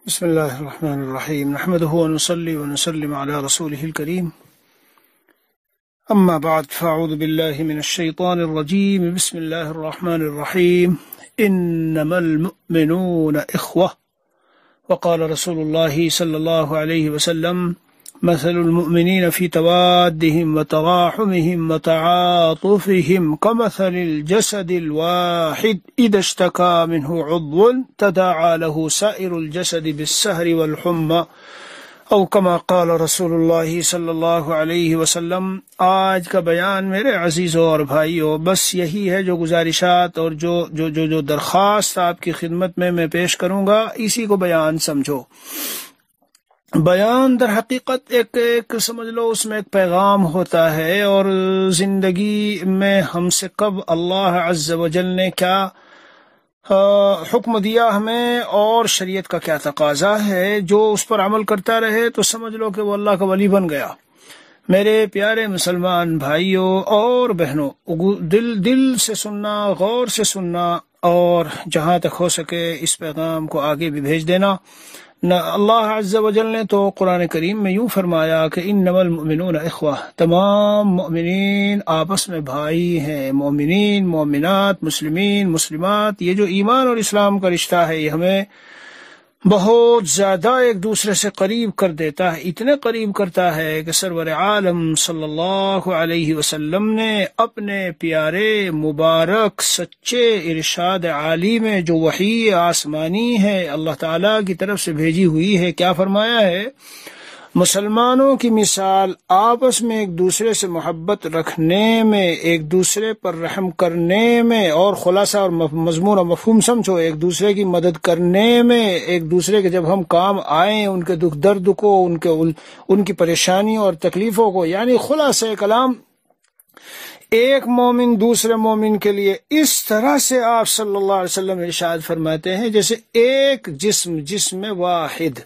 بسم الله الرحمن الرحيم نحمده ونصلي ونسلم على رسوله الكريم أما بعد فأعوذ بالله من الشيطان الرجيم بسم الله الرحمن الرحيم إنما المؤمنون إخوة وقال رسول الله صلى الله عليه وسلم مثل المؤمنين في توادهم وتراحمهم وتعاطفهم كمثل الجسد الواحد إذا اشتكى منه عضو تداعى له سائر الجسد بالسهر والحمى او كما قال رسول اللہ صلی اللہ علیہ وسلم۔ آج کا بیان میرے عزیزوں اور بھائیوں بس یہی ہے، جو گزارشات اور جو درخواست آپ کی خدمت میں پیش کروں گا اسی کو بیان سمجھو۔ بیان در حقیقت ایک سمجھ لو اس میں ایک پیغام ہوتا ہے، اور زندگی میں ہم سے کب اللہ عز و جل نے کیا حکم دیا ہمیں اور شریعت کا کیا تقاضا ہے، جو اس پر عمل کرتا رہے تو سمجھ لو کہ وہ اللہ کا ولی بن گیا۔ میرے پیارے مسلمان بھائیوں اور بہنوں، دل سے سننا، غور سے سننا، اور جہاں تک ہو سکے اس پیغام کو آگے بھی بھیج دینا۔ اللہ عز و جل نے تو قرآن کریم میں یوں فرمایا کہ انما المؤمنون اخوہ، تمام مؤمنین آپس میں بھائی ہیں۔ مومنین، مومنات، مسلمین، مسلمات، یہ جو ایمان اور اسلام کا رشتہ ہے یہ ہمیں بہت زیادہ ایک دوسرے سے قریب کر دیتا ہے، اتنے قریب کرتا ہے کہ سرور عالم صلی اللہ علیہ وسلم نے اپنے پیارے مبارک سچے ارشاد عالی میں جو وحی آسمانی ہے اللہ تعالیٰ کی طرف سے بھیجی ہوئی ہے، کیا فرمایا ہے؟ مسلمانوں کی مثال آپس میں ایک دوسرے سے محبت رکھنے میں، ایک دوسرے پر رحم کرنے میں، اور خلاصہ اور مضمون و مفہوم سمجھو، ایک دوسرے کی مدد کرنے میں، ایک دوسرے کے جب ہم کام آئیں ان کے دکھ درد کو، ان کی پریشانیوں اور تکلیفوں کو، یعنی خلاصہ کلام ایک مومن دوسرے مومن کے لیے اس طرح سے آپ صلی اللہ علیہ وسلم ارشاد فرماتے ہیں جیسے ایک جسم واحد۔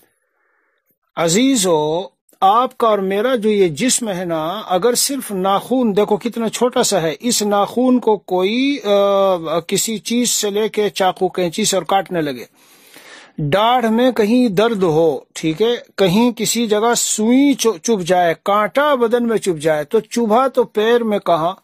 عزیزو، آپ کا اور میرا جو یہ جسم ہے نا، اگر صرف ناخون دیکھو کتنا چھوٹا سا ہے، اس ناخون کو کوئی کسی چیز سے لے کے چاقو کینچی سے اور کاٹنے لگے، ڈاڑھ میں کہیں درد ہو، ٹھیک ہے، کہیں کسی جگہ سوئی چبھ جائے، کانٹا بدن میں چبھ جائے، تو چبھا تو پیر میں کہاں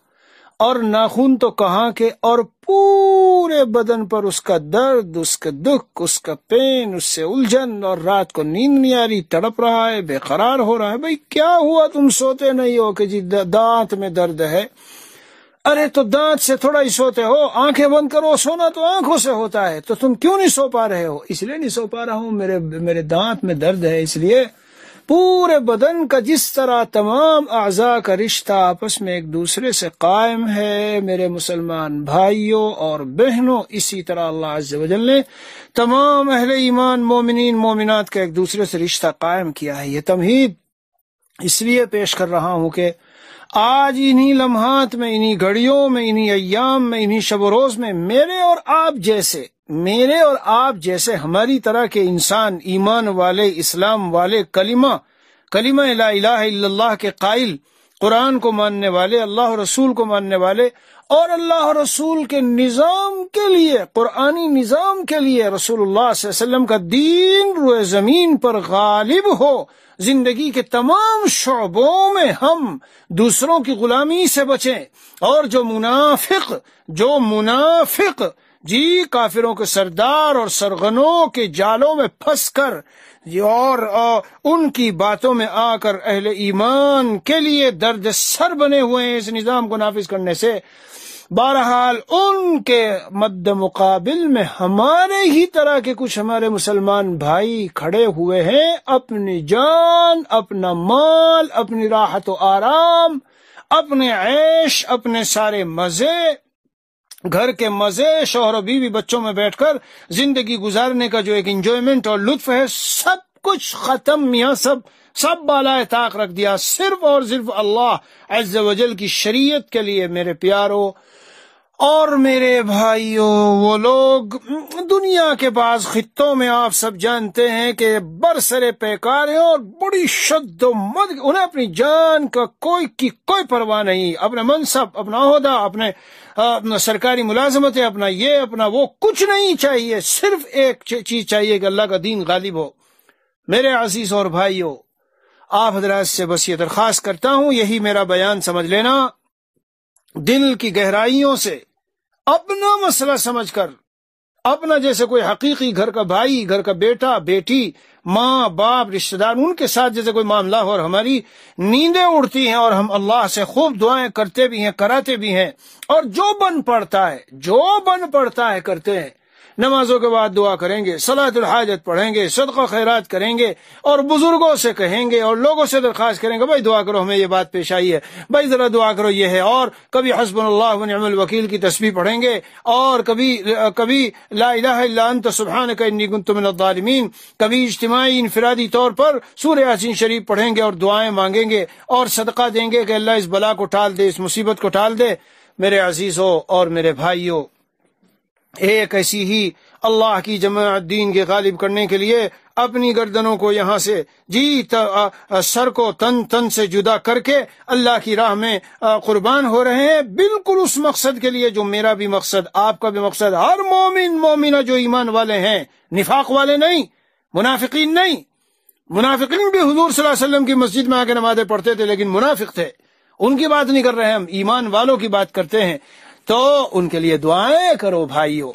اور ناخون تو کہاں کے، اور پورے بدن پر اس کا درد، اس کا دکھ، اس کا پین، اس سے الجھن، اور رات کو نیند نہیں آ رہی، تڑپ رہا ہے، بے قرار ہو رہا ہے۔ بھئی کیا ہوا، تم سوتے نہیں ہو کہ جی دانت میں درد ہے؟ ارے تو دانت سے تھوڑا ہی سوتے ہو، آنکھیں بند کرو، سونا تو آنکھوں سے ہوتا ہے، تو تم کیوں نہیں سو پا رہے ہو؟ اس لیے نہیں سو پا رہا ہوں، میرے دانت میں درد ہے، اس لیے۔ پورے بدن کا جس طرح تمام اعضاء کا رشتہ آپس میں ایک دوسرے سے قائم ہے میرے مسلمان بھائیوں اور بہنوں، اسی طرح اللہ عز و جل نے تمام اہل ایمان مومنین مومنات کا ایک دوسرے سے رشتہ قائم کیا ہے۔ یہ تمہید اس لیے پیش کر رہا ہوں کہ آج انہی لمحات میں، انہی گھڑیوں میں، انہی ایام میں، انہی شب و روز میں میرے اور آپ جیسے ہماری طرح کے انسان، ایمان والے، اسلام والے، کلمہ لا الہ الا اللہ کے قائل، قرآن کو ماننے والے، اللہ رسول کو ماننے والے، اور اللہ رسول کے نظام کے لیے، قرآنی نظام کے لیے رسول اللہ صلی اللہ علیہ وسلم کا دین روئے زمین پر غالب ہو، زندگی کے تمام شعبوں میں ہم دوسروں کی غلامی سے بچیں، اور جو منافق جی کافروں کے سردار اور سرغنوں کے جالوں میں پھنس کر اور ان کی باتوں میں آ کر اہل ایمان کے لیے درد سر بنے ہوئے ہیں اس نظام کو نافذ کرنے سے، بہرحال ان کے مد مقابل میں ہمارے ہی طرح کے کچھ ہمارے مسلمان بھائی کھڑے ہوئے ہیں، اپنی جان، اپنا مال، اپنی راحت و آرام، اپنے عیش، اپنے سارے مزے، گھر کے مزے، شوہر و بیوی بچوں میں بیٹھ کر زندگی گزارنے کا جو ایک انجوائمنٹ اور لطف ہے، سب کچھ ختم، میاں سب بالائے طاق رکھ دیا، صرف اور صرف اللہ عز و جل کی شریعت کے لیے۔ میرے پیاروں اور میرے بھائیوں، وہ لوگ دنیا کے بعض خطوں میں آپ سب جانتے ہیں کہ برسر پیکار ہیں اور بڑی شد و مد، انہیں اپنی جان کا کوئی پرواہ نہیں، اپنا منصب، اپنا عہدہ، اپنا سرکاری ملازمت ہے، اپنا یہ اپنا وہ کچھ نہیں چاہیے، صرف ایک چیز چاہیے کہ اللہ کا دین غالب ہو۔ میرے عزیز اور بھائیوں، آپ حضرات سے بس یہ درخواست کرتا ہوں، یہی میرا بیان سمجھ لینا، دل کی گہرائیوں سے اپنا مسئلہ سمجھ کر، اپنا جیسے کوئی حقیقی گھر کا بھائی، گھر کا بیٹا بیٹی، ماں باپ، رشتہ دار، ان کے ساتھ جیسے کوئی معاملہ ہو اور ہماری نیندیں اڑتی ہیں اور ہم اللہ سے خوب دعائیں کرتے بھی ہیں، کراتے بھی ہیں، اور جو بن پڑتا ہے کرتے ہیں، نمازوں کے بعد دعا کریں گے، صلاۃ الحاجت پڑھیں گے، صدقہ خیرات کریں گے، اور بزرگوں سے کہیں گے اور لوگوں سے درخواست کریں گے، بھائی دعا کرو، ہمیں یہ بات پیش آئی ہے، بھائی ذرا دعا کرو، یہ ہے، اور کبھی حسبنا اللہ ونعم الوکیل کی تسبیح پڑھیں گے، اور کبھی لا الہ الا انت سبحانک انی کنت من الظالمین، کبھی اجتماعی انفرادی طور پر سورہ یاسین شریف پڑھیں گے اور دعائیں مانگیں گے اور صدقہ دیں گے کہ اللہ اس بلا کو ٹال دے، اس مصیبت کو ٹال دے۔ میرے عزیزوں اور میرے بھائیوں، ایک ایسی ہی اللہ کی جماعت دین کے غالب کرنے کے لیے اپنی گردنوں کو یہاں سے سر کو تن سے جدا کر کے اللہ کی راہ میں قربان ہو رہے ہیں، بالکل اس مقصد کے لیے جو میرا بھی مقصد، آپ کا بھی مقصد، ہر مومنہ جو ایمان والے ہیں، نفاق والے نہیں، منافقین نہیں۔ منافقین بھی حضور صلی اللہ علیہ وسلم کی مسجد میں آ کے نمازیں پڑھتے تھے لیکن منافق تھے، ان کی بات نہیں کر رہے ہیں ہم، ایمان والوں کی بات کرتے ہیں۔ تو ان کے لیے دعائیں کرو بھائیوں،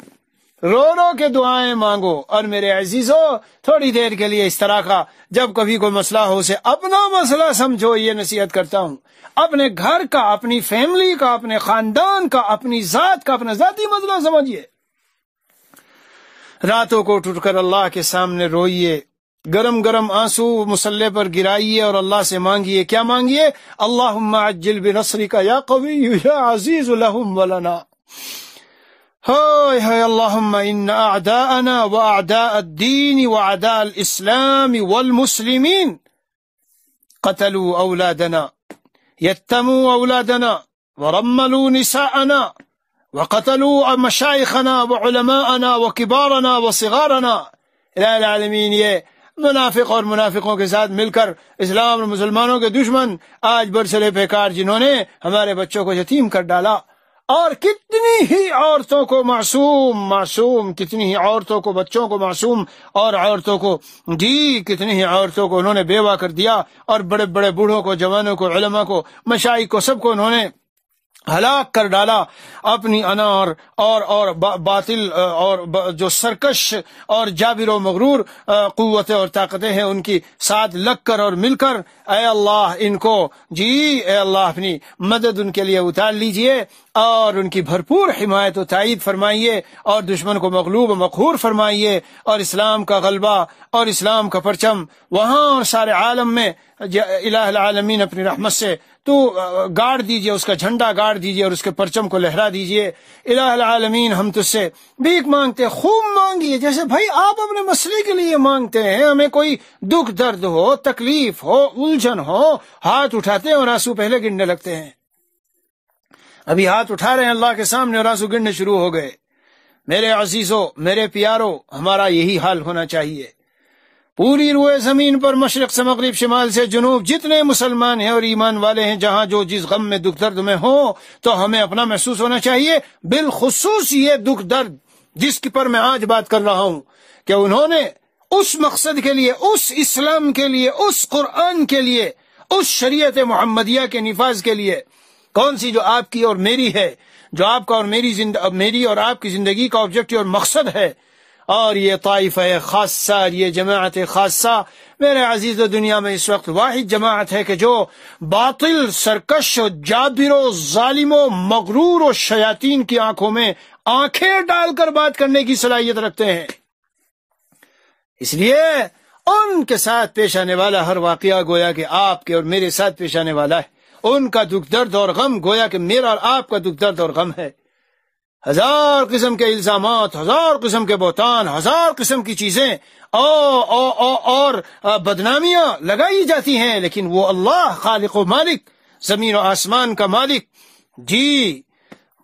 رو رو کے دعائیں مانگو، اور میرے عزیزوں تھوڑی دیر کے لیے اس طرح کا جب کبھی کوئی مسئلہ ہو اسے اپنا مسئلہ سمجھو، یہ نصیحت کرتا ہوں، اپنے گھر کا، اپنی فیملی کا، اپنے خاندان کا، اپنی ذات کا، اپنا ذاتی مسئلہ سمجھیے۔ راتوں کو اٹھ کر اللہ کے سامنے روئیے، گرم گرم آنسو مصلے پر گرائیے اور اللہ سے مانگیے، کیا مانگیے؟ اللہم عجل بنصرک یا قوی یا عزیز لہم ولنا، ہائے اللہم ان اعداءنا واعداء الدین واعداء الاسلام والمسلمین قتلوا اولادنا، یتموا اولادنا، ورملوا نساءنا، وقتلوا مشائخنا وعلماءنا وکبارنا وصغارنا۔ الہ العالمین، یہ منافق اور منافقوں کے ساتھ مل کر اسلام اور مسلمانوں کے دشمن آج برسرے پیکار جنہوں نے ہمارے بچوں کو یتیم کر ڈالا، اور کتنی ہی عورتوں کو معصوم کتنی ہی عورتوں کو، بچوں کو معصوم، اور عورتوں کو کتنی ہی عورتوں کو انہوں نے بیوہ کر دیا، اور بڑے بڑے بوڑھوں کو، جوانوں کو، علماء کو، مشائخ کو، سب کو انہوں نے ہلاک کر ڈالا۔ اپنی انا اور باطل اور جو سرکش اور جابر و مغرور قوتیں اور طاقتیں ہیں ان کی ساتھ لگ کر اور مل کر، اے اللہ ان کو اے اللہ اپنی مدد ان کے لیے اتار لیجئے، اور ان کی بھرپور حمایت و تائید فرمائیے، اور دشمن کو مغلوب و مقہور فرمائیے، اور اسلام کا غلبہ اور اسلام کا پرچم وہاں اور سارے عالم میں الہ العالمین اپنی رحمت سے تو گاڑ دیجئے، اس کا جھنڈا گاڑ دیجئے اور اس کے پرچم کو لہرا دیجئے۔ الہ العالمین ہم تجھ سے بھیک مانگتے، خوب مانگیے، جیسے بھائی آپ اپنے مسئلے کے لیے مانگتے ہیں، ہمیں کوئی دکھ درد ہو، تکلیف ہو، الجھن ہو، ہاتھ اٹھاتے ہیں اور آنسو پہلے گرنے لگتے ہیں۔ ابھی ہاتھ اٹھا رہے ہیں اللہ کے سامنے اور آنسو گرنے شروع ہو گئے۔ میرے عزیزوں، میرے پیاروں، ہمارا یہی حال ہونا چاہیے۔ پوری روئے زمین پر مشرق سے مغرب، شمال سے جنوب جتنے مسلمان ہیں اور ایمان والے ہیں، جہاں جو جس غم میں، دکھ درد میں ہو، تو ہمیں اپنا محسوس ہونا چاہیے، بالخصوص یہ دکھ درد جس کی پر میں آج بات کر رہا ہوں، کہ انہوں نے اس مقصد کے لیے، اس اسلام کے لیے، اس قرآن کے لیے، اس شریعت محمدیہ کے نفاذ کے لیے، کون سی جو آپ کی اور میری ہے، جو آپ کا اور میری اور آپ کی زندگی کا آبجیکٹو اور مقصد ہے، اور یہ طائفہ خاصہ، یہ جماعت خاصہ، میرے عزیز، دنیا میں اس وقت واحد جماعت ہے کہ جو باطل، سرکش، جابر و ظالم و مغرور و شیاطین کی آنکھوں میں آنکھیں ڈال کر بات کرنے کی صلاحیت رکھتے ہیں۔ اس لیے ان کے ساتھ پیش آنے والا ہر واقعہ گویا کہ آپ کے اور میرے ساتھ پیش آنے والا ہے، ان کا دکھ درد اور غم گویا کہ میرا اور آپ کا دکھ درد اور غم ہے۔ ہزار قسم کے الزامات، ہزار قسم کے بہتان، ہزار قسم کی چیزیں اور بدنامیاں لگائی جاتی ہیں، لیکن وہ اللہ خالق و مالک، زمین و آسمان کا مالک،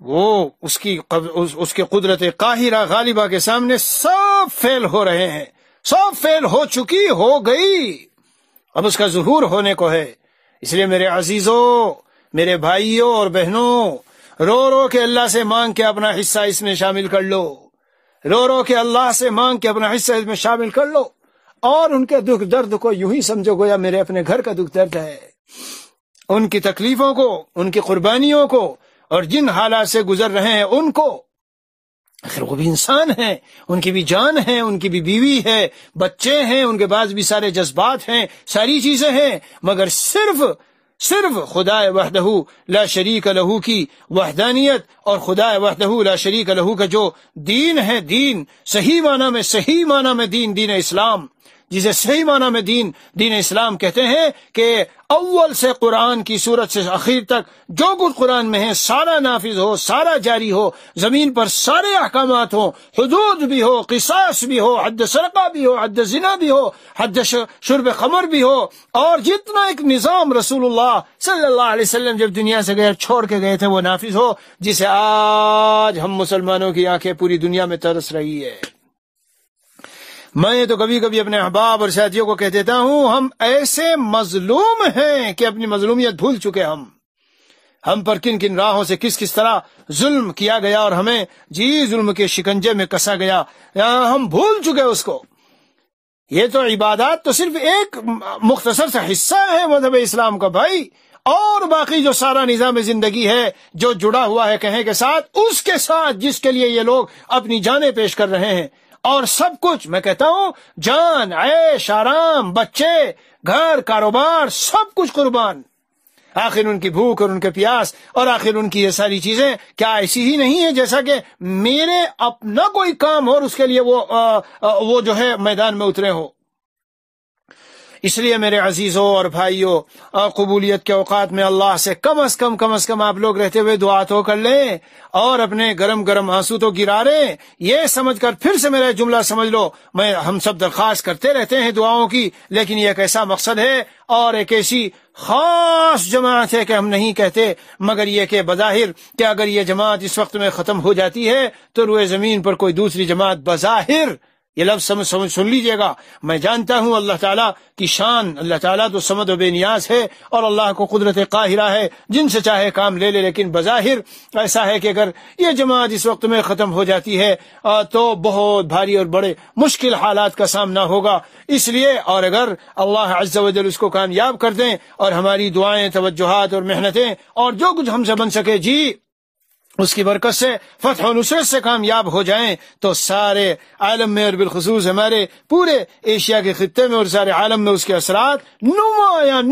وہ اس کی قدرت قاہرہ غالبہ کے سامنے سب فیل ہو رہے ہیں، سب فیل ہو چکی، ہو گئی، اب اس کا ظہور ہونے کو ہے۔ اس لیے میرے عزیزوں، میرے بھائیوں اور بہنوں، رو رو کے اللہ سے مانگ کے اپنا حصہ اس میں شامل کر لو، رو رو کے اللہ سے مانگ کے اپنا حصہ اس میں شامل کر لو، اور ان کے دکھ درد کو یوں ہی سمجھو گویا میرے اپنے گھر کا دکھ درد ہے. ان کی تکلیفوں کو، ان کی قربانیوں کو، اور جن حالات سے گزر رہے ہیں ان کو. آخر وہ بھی انسان ہیں، ان کی بھی جان ہے، ان کی بھی بیوی ہے، بچے ہیں، ان کے پاس بھی سارے جذبات ہیں، ساری چیزیں ہیں، مگر صرف خدا وحدہ لا شریک لہو کی وحدانیت اور خدا وحدہ لا شریک لہو کا جو دین ہے، دین صحیح معنی میں دین اسلام، جسے صحیح معنی میں دین اسلام کہتے ہیں کہ اول سے قرآن کی سورت سے آخر تک جو کچھ قرآن میں ہے سارا نافذ ہو، سارا جاری ہو، زمین پر سارے احکامات ہوں، حدود بھی ہو، قصاص بھی ہو، حد سرقہ بھی ہو، حد زنا بھی ہو، حد شرب خمر بھی ہو، اور جتنا ایک نظام رسول اللہ صلی اللہ علیہ وسلم جب دنیا سے گئے چھوڑ کے گئے تھے وہ نافذ ہو، جسے آج ہم مسلمانوں کی آنکھیں پوری دنیا میں ترس رہی ہے. میں تو کبھی کبھی اپنے احباب اور ساتھیوں کو کہہ دیتا ہوں، ہم ایسے مظلوم ہیں کہ اپنی مظلومیت بھول چکے. ہم پر کن راہوں سے کس طرح ظلم کیا گیا اور ہمیں ظلم کے شکنجے میں کسا گیا، ہم بھول چکے اس کو. یہ تو عبادات تو صرف ایک مختصر سا حصہ ہے مذہب اسلام کا بھائی، اور باقی جو سارا نظام زندگی ہے جو جڑا ہوا ہے کہیں کے ساتھ، اس کے ساتھ جس کے لیے یہ لوگ اپنی جانیں پیش کر رہے ہیں، اور سب کچھ میں کہتا ہوں جان، عیش، آرام، بچے، گھر، کاروبار، سب کچھ قربان. آخر ان کی بھوک اور ان کے پیاس اور آخر ان کی یہ ساری چیزیں کیا ایسی ہی نہیں ہے جیسا کہ میرے اپنا کوئی کام ہو اور اس کے لیے وہ جو ہے میدان میں اترے ہو. اس لیے میرے عزیزوں اور بھائیوں، قبولیت کے اوقات میں اللہ سے کم از کم آپ لوگ رہتے ہوئے دعا تو کر لیں، اور اپنے گرم آنسو تو گرا رہے. یہ سمجھ کر پھر سے میرا جملہ سمجھ لو، ہم سب درخواست کرتے رہتے ہیں دعاؤں کی، لیکن یہ ایک ایسا مقصد ہے اور ایک ایسی خاص جماعت ہے کہ ہم نہیں کہتے، مگر یہ کہ بظاہر کہ اگر یہ جماعت اس وقت میں ختم ہو جاتی ہے تو روئے زمین پر کوئی دوسری جماعت بظاہر، یہ لفظ سن لیجئے گا، میں جانتا ہوں اللہ تعالیٰ کی شان، اللہ تعالیٰ تو صمد و بے نیاز ہے اور اللہ کو قدرت قاہرہ ہے، جن سے چاہے کام لے لے، لیکن بظاہر ایسا ہے کہ اگر یہ جماعت اس وقت میں ختم ہو جاتی ہے تو بہت بھاری اور بڑے مشکل حالات کا سامنا ہوگا. اس لیے اور اگر اللہ عز و جل اس کو کامیاب کر دیں اور ہماری دعائیں، توجہات اور محنتیں اور جو کچھ ہم سے بن سکے اس کی برکت سے فتح و نصرت سے کامیاب ہو جائیں، تو سارے عالم میں اور بالخصوص ہمارے پورے ایشیا کے خطے میں اور سارے عالم میں اس کے اثرات نمایاں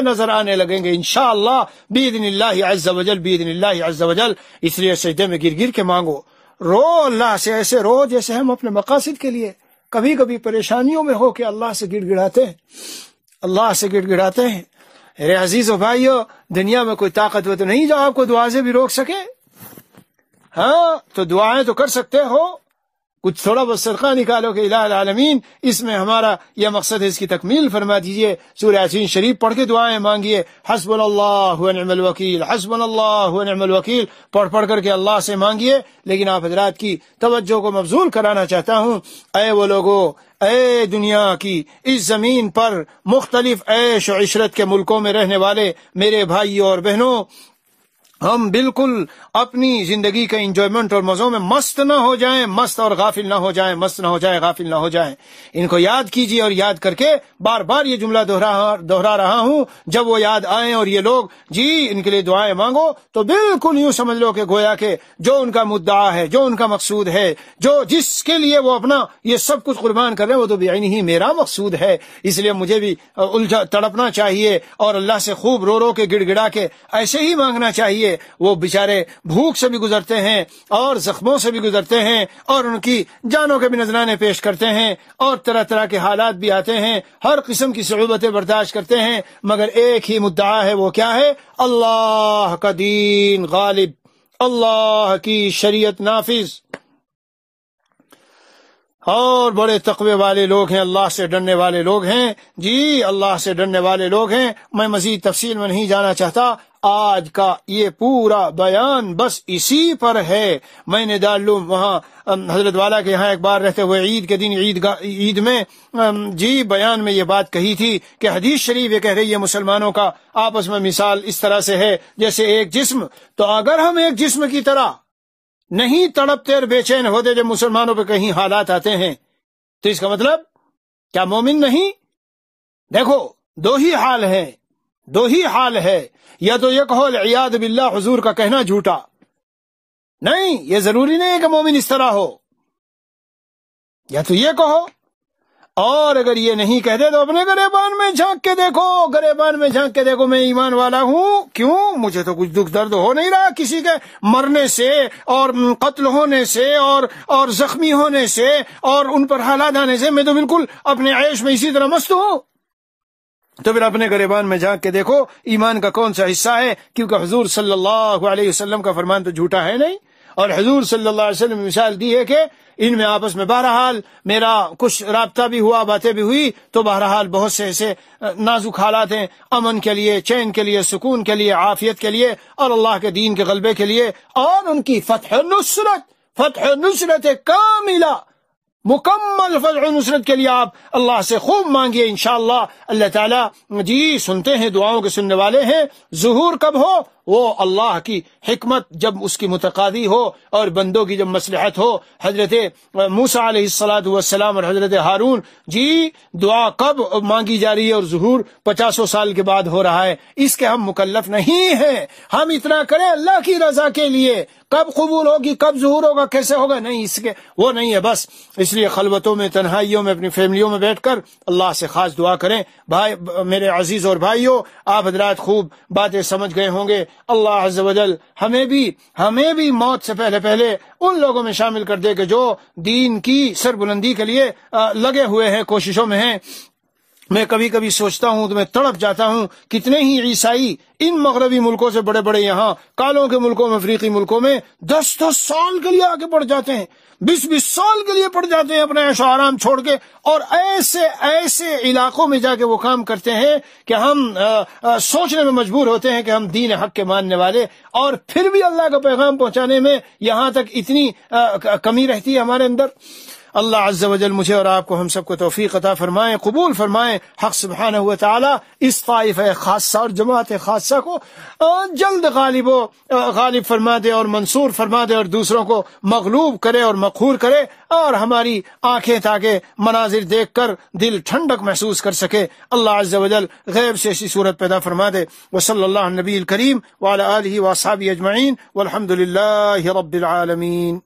نظر آنے لگیں گے انشاءاللہ باذن اللہ عز و جل، باذن اللہ عز و جل. اس لیے سجدے میں گر کے مانگو، رو اللہ سے، ایسے رو جیسے ہم اپنے مقاصد کے لیے کبھی پریشانیوں میں ہو کے اللہ سے گڑ گڑاتے ہیں. میرے عزیز و بھائیو، دنیا میں کوئی طاقت وہ تو نہیں جو آپ کو دعا سے بھی روک سکے. ہاں تو دعائیں تو کر سکتے ہو، کچھ تھوڑا بہت صدقہ نکالو کہ الہ العالمین اس میں ہمارا یہ مقصد ہے، اس کی تکمیل فرما دیجئے. سورہ یاسین شریف پڑھ کے دعائیں مانگیے، حسبنا اللہ ونعم الوکیل، حسبنا اللہ ونعم الوکیل پڑھ کر کے اللہ سے مانگیے. لیکن آپ حضرات کی توجہ کو مبذول کرانا چاہتا ہوں، اے وہ لوگوں، اے دنیا کی اس زمین پر مختلف عیش و عشرت کے ملکوں میں رہنے والے میرے بھائیوں اور بہنوں، ہم بالکل اپنی زندگی کے انجوائمنٹ اور مزوں میں مست نہ ہو جائیں، مست اور غافل نہ ہو جائیں، مست نہ ہو جائیں، غافل نہ ہو جائیں. ان کو یاد کیجیے اور یاد کر کے بار بار یہ جملہ دہرا رہا ہوں، جب وہ یاد آئیں اور یہ لوگ ان کے لیے دعائیں مانگو تو بالکل یوں سمجھ لو کہ گویا کہ جو ان کا مدعا ہے، جو ان کا مقصود ہے، جس کے لیے وہ اپنا یہ سب کچھ قربان کر رہے ہیں، وہ تو بعینہ ہی میرا مقصود ہے. اس لیے مجھے بھی تڑپنا چاہیے اور اللہ سے خوب رو کے گڑ گڑا کے ایسے ہی مانگنا چاہیے. وہ بیچارے بھوک سے بھی گزرتے ہیں اور زخموں سے بھی گزرتے ہیں اور ان کی جانوں کے بھی نذرانے پیش کرتے ہیں اور طرح کے حالات بھی آتے ہیں، ہر قسم کی صعوبتیں برداشت کرتے ہیں، مگر ایک ہی مدعا ہے. وہ کیا ہے؟ اللہ کا دین غالب، اللہ کی شریعت نافذ. اور بڑے تقوی والے لوگ ہیں، اللہ سے ڈرنے والے لوگ ہیں، اللہ سے ڈرنے والے لوگ ہیں. میں مزید تفصیل میں نہیں جانا چاہتا، آج کا یہ پورا بیان بس اسی پر ہے. میں نے دارالعلوم وہاں حضرت والا کے یہاں ایک بار رہتے ہوئے عید کے دن عید میں بیان میں یہ بات کہی تھی کہ حدیث شریف یہ کہہ رہی ہے مسلمانوں کا آپس میں مثال اس طرح سے ہے جیسے ایک جسم. تو اگر ہم ایک جسم کی طرح نہیں تڑپتے اور بے چین ہوتے جب مسلمانوں پہ کہیں حالات آتے ہیں، تو اس کا مطلب کیا مومن نہیں؟ دیکھو دو ہی حال ہے، یا تو یہ کہو العیاذ باللہ حضور کا کہنا جھوٹا، نہیں یہ ضروری نہیں ہے کہ مومن اس طرح ہو، یا تو یہ کہو، اور اگر یہ نہیں کہتے تو اپنے گریبان میں جھانک کے دیکھو میں ایمان والا ہوں، کیوں؟ مجھے تو کچھ دکھ درد ہو نہیں رہا کسی کے مرنے سے اور قتل ہونے سے اور زخمی ہونے سے اور ان پر حالات آنے سے، میں تو بالکل اپنے عیش میں اسی طرح مست ہوں۔ تو پھر اپنے گریبان میں جھانک کے دیکھو ایمان کا کون سا حصہ ہے، کیونکہ حضور صلی اللہ علیہ وسلم کا فرمان تو جھوٹا ہے نہیں، اور حضور صلی اللہ علیہ وسلم نے مثال دی ہے کہ ان میں آپس میں بہرحال میرا کچھ رابطہ بھی ہوا، باتیں بھی ہوئی، تو بہرحال بہت سے ایسے نازک حالات ہیں امن کے لیے، چین کے لیے، سکون کے لیے، عافیت کے لیے، اور اللہ کے دین کے غلبے کے لیے، اور ان کی فتح نصرت کاملہ، مکمل فتح نصرت کے لیے آپ اللہ سے خوب مانگیے، انشاءاللہ اللہ تعالیٰ جی سنتے ہیں، دعاؤں کے سننے والے ہیں۔ ظہور کب ہو؟ وہ اللہ کی حکمت جب اس کی متقاضی ہو اور بندوں کی جب مصلحت ہو۔ حضرت موسیٰ علیہ السلام اور حضرت ہارون جی دعا کب مانگی جا رہی ہے، اور ظہور 50 سال کے بعد ہو رہا ہے، اس کے ہم مکلف نہیں ہیں۔ ہم اتنا کریں اللہ کی رضا کے لیے، کب قبول ہوگی، کب ظہور ہوگا، کیسے ہوگا، نہیں، اس کے وہ نہیں ہے بس۔ اس لیے خلوتوں میں، تنہائیوں میں، اپنی فیملیوں میں بیٹھ کر اللہ سے خاص دعا کریں۔ بھائی میرے عزیز اور بھائیوں، آپ حضرات خوب باتیں سمجھ گئے ہوں گے۔ اللہ عز و جل ہمیں بھی موت سے پہلے ان لوگوں میں شامل کر دے کہ جو دین کی سربلندی کے لیے لگے ہوئے ہیں، کوششوں میں ہیں۔ میں کبھی کبھی سوچتا ہوں تو میں تڑپ جاتا ہوں، کتنے ہی عیسائی ان مغربی ملکوں سے بڑے یہاں کالوں کے ملکوں میں، افریقی ملکوں میں 10 سال کے لیے آگے بڑھ جاتے ہیں، 20 سال کے لیے پڑ جاتے ہیں اپنے عیش و آرام چھوڑ کے، اور ایسے علاقوں میں جا کے وہ کام کرتے ہیں کہ ہم سوچنے میں مجبور ہوتے ہیں کہ ہم دین حق کے ماننے والے، اور پھر بھی اللہ کا پیغام پہنچانے میں یہاں تک اتنی کمی رہتی ہے ہمارے اندر۔ اللہ عز و جل مجھے اور آپ کو، ہم سب کو توفیق عطا فرمائے، قبول فرمائے۔ حق سبحانہ و تعالی اس طائفہ خاصہ اور جماعت خاصہ کو جلد غالب فرما دے اور منصور فرما دے، اور دوسروں کو مغلوب کرے اور مقہور کرے، اور ہماری آنکھیں تاکہ مناظر دیکھ کر دل ٹھنڈک محسوس کر سکے۔ اللہ عز و جل غیب سے ایسی صورت پیدا فرما دے۔ وصلی اللہ علی النبی الکریم وعلی آلہ واصحابہ اجمعین والحمد للہ رب العالمین۔